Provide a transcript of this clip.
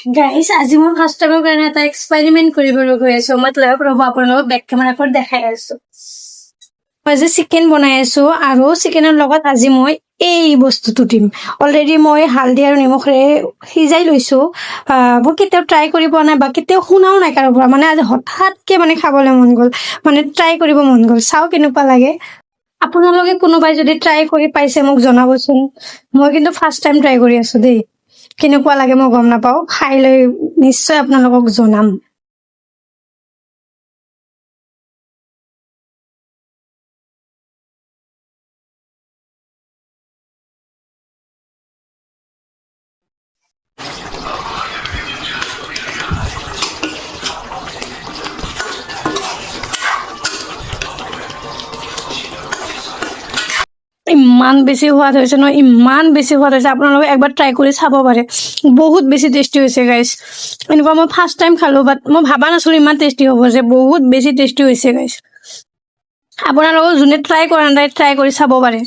guys আজি মই first টাইমৰ কাৰণে এটা এক্সপেৰিমেণ্ট কৰিবলৈ গৈ আছো মতলব ৰ'ব আপোনালোকক বেক কেমেৰা পৰা দেখাই আছো মই যে চিকেন বনাই আছো আৰু চিকেনৰ লগত আজি মই এই বস্তুটো দিম অলৰেডি মই হালধি আৰু নিমখৰে সিজাই লৈছো মই কেতিয়াও ট্ৰাই কৰি পোৱা নাই বা কেতিয়াও শুনাও নাই কাৰোবাৰ পৰা মানে আজি হঠাৎকে মানে খাবলৈ মন গ'ল মানে ট্ৰাই কৰিব মন গ'ল চাও কেনেকুৱা লাগে আপোনালোকে কোনোবাই যদি ট্ৰাই কৰি পাইছে মোক জনাবচোন মই কিন্তু ফাৰ্ষ্ট টাইম ট্ৰাই কৰি আছো দেই কেনেকুৱা লাগে মই গম নাপাওঁ খাই লৈ নিশ্চয় আপোনালোকক জনাম ইমান বেছি সোৱাদ হৈছে ন ইমান বেছি সোৱাদ হৈছে আপোনালোকে একবাৰ ট্ৰাই কৰি চাব পাৰে বহুত বেছি টেষ্টি হৈছে গাইছ এনেকুৱা মই ফাৰ্ষ্ট টাইম খালো বাট মই ভাবা নাছিলো ইমান টেষ্টি হ'ব যে বহুত বেছি টেষ্টি হৈছে গাইছ আপোনালোকে যোনে ট্ৰাই কৰা নাই ট্ৰাই কৰি চাব পাৰে